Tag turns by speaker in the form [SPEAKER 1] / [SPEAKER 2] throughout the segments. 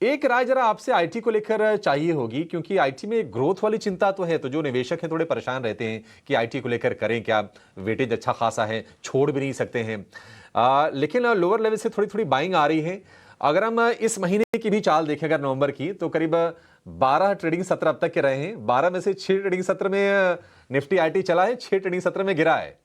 [SPEAKER 1] एक राय जरा आपसे आईटी को लेकर चाहिए होगी, क्योंकि आईटी में ग्रोथ वाली चिंता तो है, तो जो निवेशक हैं थोड़े परेशान रहते हैं कि आईटी को लेकर करें क्या, वेटेज अच्छा खासा है, छोड़ भी नहीं सकते हैं। लेकिन लोअर लेवल से थोड़ी थोड़ी बाइंग आ रही है। अगर हम इस महीने की भी चाल देखें अगर नवंबर की, तो करीब 12 ट्रेडिंग सत्र अब तक के रहे हैं। 12 में से 6 ट्रेडिंग सत्र में निफ्टी आईटी चला है, 6 ट्रेडिंग सत्र में गिरा है।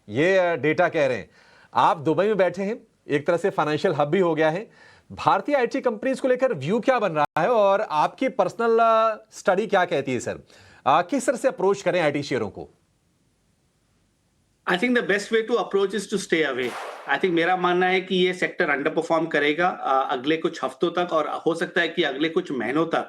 [SPEAKER 1] ये डेटा कह रहे हैं। आप दुबई में बैठे हैं, एक तरह से फाइनेंशियल हब भी हो गया है। भारतीय आईटी कंपनीज को लेकर व्यू क्या बन रहा है और आपकी पर्सनल स्टडी क्या कहती है सर? किस तरह से अप्रोच करें आईटी शेयरों को?
[SPEAKER 2] I think the best way to approach is to stay away. I think मेरा मानना है कि ये सेक्टर अंडर परफॉर्म करेगा अगले कुछ हफ्तों तक, और हो सकता है कि अगले कुछ महीनों तक।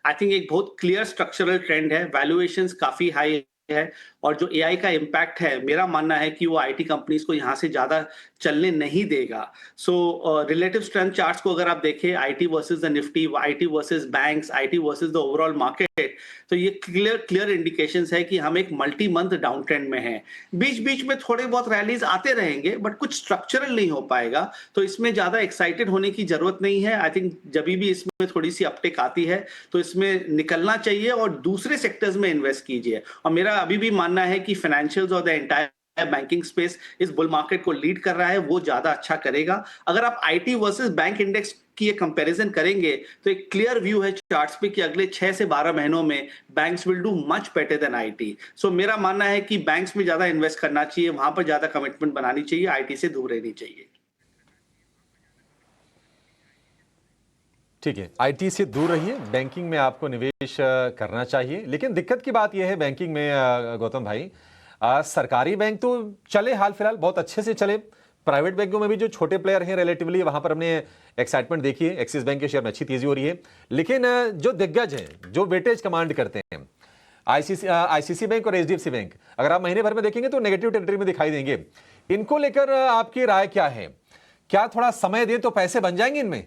[SPEAKER 2] आई थिंक एक बहुत क्लियर स्ट्रक्चरल ट्रेंड है, वैल्यूएशंस काफी हाई है, और जो एआई का इम्पैक्ट है, मेरा मानना है कि वो आईटी कंपनीज को यहाँ से ज्यादा चलने नहीं देगा। सो रिलेटिव स्ट्रेंथ चार्ट्स को अगर आप देखें, IT versus the Nifty, IT versus banks, IT versus the overall market, तो ये क्लियर इंडिकेशंस है कि हम एक मल्टी मंथ डाउन ट्रेंड में हैं। बीच बीच में थोड़े बहुत रैलीज आते रहेंगे, बट कुछ स्ट्रक्चरल नहीं हो पाएगा, तो इसमें ज्यादा एक्साइटेड होने की जरूरत नहीं है। आई थिंक जब भी इसमें थोड़ी सी अपटेक आती है तो इसमें निकलना चाहिए और दूसरे सेक्टर्स में इन्वेस्ट कीजिए। और मेरा अभी भी मानना है कि फाइनेंशियल्स और द एंटायर बैंकिंग स्पेस इस बुल मार्केट को लीड कर रहा है, वो ज्यादा अच्छा करेगा। अगर आप आईटी वर्सेस बैंक इंडेक्स की ये कंपैरिजन करेंगे तो एक क्लियर व्यू है चार्ट्स पे कि अगले 6 से 12 महीनों में banks will do much better than IT. So मेरा मानना है कि बैंक्स में ज्यादा इन्वेस्ट करना चाहिए, वहां पर ज्यादा कमिटमेंट बनानी चाहिए, आईटी से दूर रहनी चाहिए।
[SPEAKER 1] ठीक है, आईटी से दूर रहिए, बैंकिंग में आपको निवेश करना चाहिए। लेकिन दिक्कत की बात यह है बैंकिंग में गौतम भाई, सरकारी बैंक तो चले हाल फिलहाल बहुत अच्छे से चले। प्राइवेट बैंकों में भी जो छोटे प्लेयर हैं रिलेटिवली, वहां पर हमने एक्साइटमेंट देखी है। एक्सिस बैंक के शेयर में अच्छी तेजी हो रही है। लेकिन जो दिग्गज हैं, जो वेटेज कमांड करते हैं, आईसीसी बैंक और एचडीएफसी बैंक, अगर आप महीने भर में देखेंगे तो नेगेटिव टेरिटरी में दिखाई देंगे। इनको लेकर आपकी राय क्या है? क्या थोड़ा समय दें तो पैसे बन जाएंगे इनमें?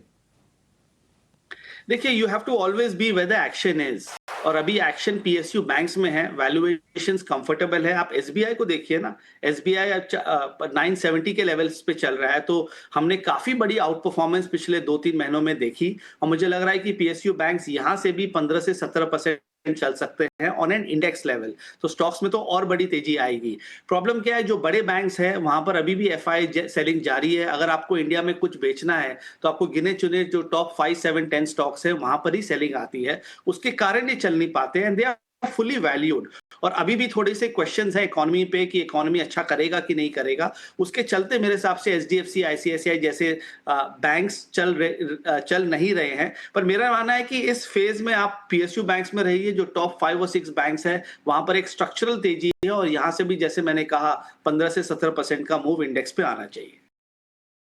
[SPEAKER 2] देखिए, you have to always be where the action is, और अभी एक्शन पीएसयू बैंक्स में है, वैल्यूएशंस कंफर्टेबल है। आप एसबीआई को देखिए ना, एसबीआई 970 के लेवल्स पे चल रहा है, तो हमने काफी बड़ी आउट परफॉर्मेंस पिछले 2-3 महीनों में देखी, और मुझे लग रहा है कि पीएसयू बैंक्स यहां से भी 15 से 17% चल सकते हैं ऑन एन इंडेक्स लेवल। तो स्टॉक्स में तो और बड़ी तेजी आएगी। प्रॉब्लम क्या है, जो बड़े बैंक्स हैं वहां पर अभी भी एफआई सेलिंग जारी है। अगर आपको इंडिया में कुछ बेचना है तो आपको गिने चुने जो टॉप 5, 7, 10 स्टॉक्स है वहां पर ही सेलिंग आती है, उसके कारण ये चल नहीं पाते हैं। दे आर फुली वैल्यूड, और अभी भी थोड़े से क्वेश्चंस हैं इकोनॉमी पे कि इकोनॉमी अच्छा करेगा कि नहीं करेगा। उसके चलते मेरे हिसाब से एचडीएफसी, आईसीआईसीआई जैसे बैंक्स चल नहीं रहे हैं। पर मेरा मानना है कि इस फेज में आप पीएसयू बैंक्स में रहिए, जो टॉप 5 और 6 बैंक्स है वहां पर एक स्ट्रक्चरल तेजी है, और यहां से भी जैसे मैंने कहा 15 से 17% का मूव इंडेक्स पे आना चाहिए।